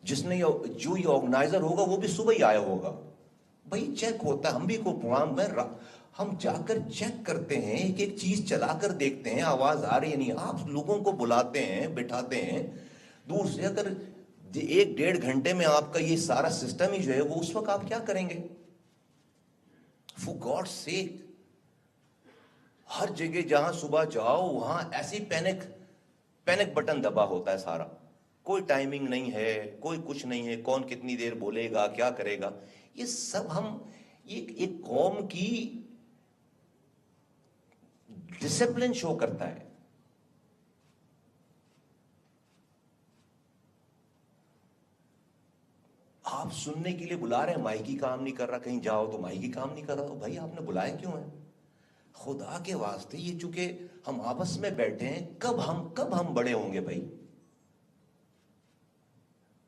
جس نے جو یہ آرگنائزر ہوگا وہ بھی صبح ہی آیا ہوگا. بھائی چیک ہوتا ہے, ہم بھی کوئی پروگرام میں ہم جا کر چیک کرتے ہیں, ایک ایک چیز چلا کر دیکھتے ہیں آواز آ رہی ہے نہیں. آپ لوگوں کو بلاتے ہیں, بٹھاتے ہیں دور سے, اگر 1-1.5 گھنٹے میں آپ کا یہ سارا سسٹم ہی جو ہے وہ, اس وقت آپ کیا کریں گے؟ فور گاڈ سیک, ہر جگہ جہاں صبح جاؤ وہاں ایسی پینک بٹن دبا ہوتا ہے سارا. کوئی ٹائمنگ نہیں ہے, کوئی کچھ نہیں ہے, کون کتنی دیر بولے گا, کیا کرے گا. یہ سب ہم ایک قوم کی ڈسپلن شو کرتا ہے. آپ سننے کے لیے بلا رہے ہیں, مائکی کام نہیں کر رہا, کہیں جاؤ تو مائکی کام نہیں کر رہا, تو بھائی آپ نے بلایا کیوں ہے؟ خدا کے واسطے, یہ چونکہ ہم آپس میں بیٹھے ہیں, کب ہم بڑے ہوں گے بھائی؟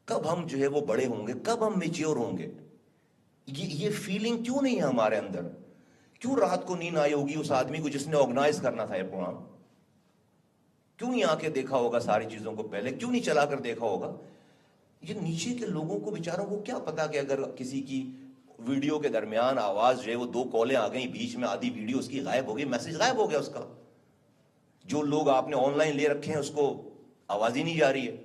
کب ہم جو ہے وہ بڑے ہوں گے؟ کب ہم میچیور ہوں گے؟ یہ فیلنگ کیوں نہیں ہے ہمارے اندر؟ کیوں رات کو نیند آئی ہوگی اس آدمی کو جس نے آرگنائز کرنا تھا یہ پروگرام؟ کیوں نہیں آ کے دیکھا ہوگا ساری چیزوں کو پہلے؟ کیوں نہیں چلا کر دیکھا ہوگا؟ یہ نیچے کے لوگوں کو بیچاروں کو کیا پتا کہ اگر کسی کی ویڈیو کے درمیان آواز جو ہے وہ 2 کالیں آ گئیں, بیچ میں آدھی ویڈیو اس کی غائب ہو گئی, میسج غائب ہو گیا اس کا. جو لوگ آپ نے آن لائن لے رکھے ہیں اس کو آواز ہی نہیں جا رہی ہے.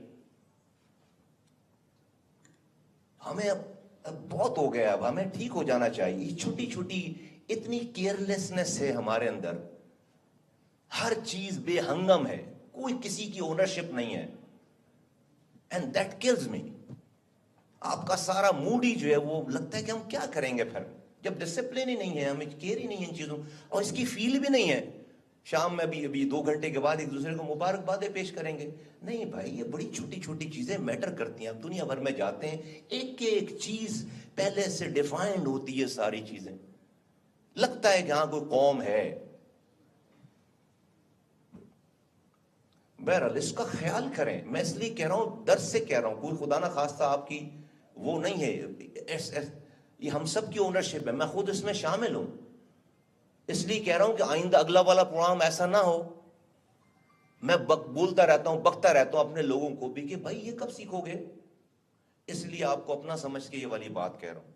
ہمیں اب بہت ہو گیا, اب ہمیں ٹھیک ہو جانا چاہیے. یہ چھوٹی چھوٹی اتنی کیئرلیسنس ہے ہمارے اندر, ہر چیز بے ہنگم ہے, کوئی کسی کی اونرشپ نہیں ہے. اینڈ دیٹ کلز می. آپ کا سارا موڈ ہی جو ہے وہ لگتا ہے کہ ہم کیا کریں گے پھر, جب ڈسپلن ہی نہیں ہے, ہمیں کیئر ہی نہیں ہے ان چیزوں, اور اس کی فیل بھی نہیں ہے. شام میں ابھی 2 گھنٹے کے بعد ایک دوسرے کو مبارکبادیں پیش کریں گے. نہیں بھائی, یہ بڑی چھوٹی چھوٹی چیزیں میٹر کرتی ہیں. آپ دنیا بھر میں جاتے ہیں, ایک ایک چیز پہلے سے ڈیفائنڈ ہوتی ہے, ساری چیزیں. لگتا ہے کہ ہاں کوئی قوم ہے. بہرحال اس کا خیال کریں. میں اس لیے کہہ رہا ہوں, درد سے کہہ رہا ہوں, کوئی خدا نہ خواستہ آپ کی وہ نہیں ہے, یہ ہم سب کی اونرشپ ہے, میں خود اس میں شامل ہوں. اس لیے کہہ رہا ہوں کہ آئندہ اگلا والا پروگرام ایسا نہ ہو. میں بولتا رہتا ہوں, بکتا رہتا ہوں اپنے لوگوں کو بھی کہ بھائی یہ کب سیکھو گے. اس لیے آپ کو اپنا سمجھ کے یہ والی بات کہہ رہا ہوں.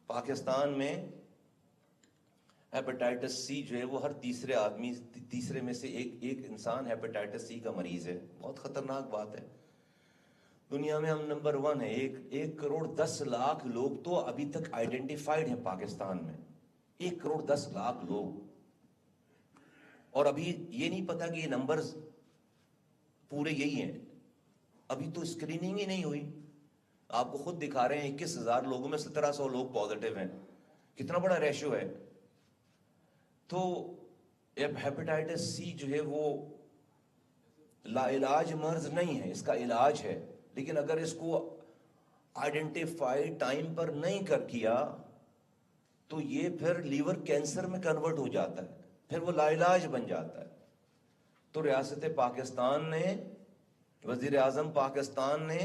پاکستان میں ہیپیٹائٹس سی جو ہے وہ ہر تیسرے میں سے ایک انسان ہیپیٹائٹس سی کا مریض ہے. بہت خطرناک بات ہے. دنیا میں ہم نمبر 1 ہے. 1.10 کروڑ لوگ تو ابھی تک آئیڈینٹیفائڈ ہیں پاکستان میں. 1.10 کروڑ لوگ, اور ابھی یہ نہیں پتا کہ یہ نمبرز پورے یہی ہیں. ابھی تو اسکریننگ ہی نہیں ہوئی. آپ کو خود دکھا رہے ہیں 21,000 لوگوں میں 1700 لوگ پازیٹیو ہیں. کتنا بڑا ریشو ہے. تو ہیپیٹائٹس سی جو ہے وہ لا علاج مرض نہیں ہے, اس کا علاج ہے. لیکن اگر اس کو آئیڈینٹیفائی ٹائم پر نہیں کیا تو یہ پھر لیور کینسر میں کنورٹ ہو جاتا ہے, پھر وہ لا علاج بن جاتا ہے. تو ریاست پاکستان نے, وزیر اعظم پاکستان نے,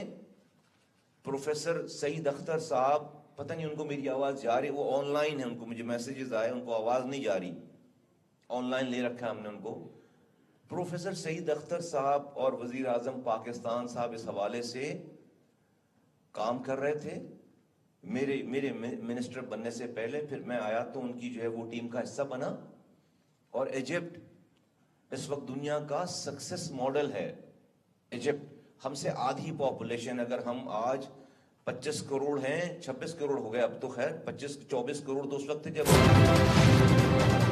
پروفیسر سعید اختر صاحب, پتہ نہیں ان کو میری آواز جا رہی, وہ آن لائن ہے, ان کو مجھے میسیجز آئے, ان کو آواز نہیں جا رہی, آن لائن لے رکھا ہم نے ان کو. پروفیسر سعید اختر صاحب اور وزیر اعظم پاکستان صاحب اس حوالے سے کام کر رہے تھے. میرے منسٹر بننے سے پہلے, پھر میں آیا تو ان کی جو ہے وہ ٹیم کا حصہ بنا. اور ایجپٹ اس وقت دنیا کا سکسیس ماڈل ہے. ایجپٹ ہم سے آدھی پاپولیشن, اگر ہم آج 25 کروڑ ہیں, 26 کروڑ ہو گئے اب تو, خیر 25-24 کروڑ تو اس وقت جب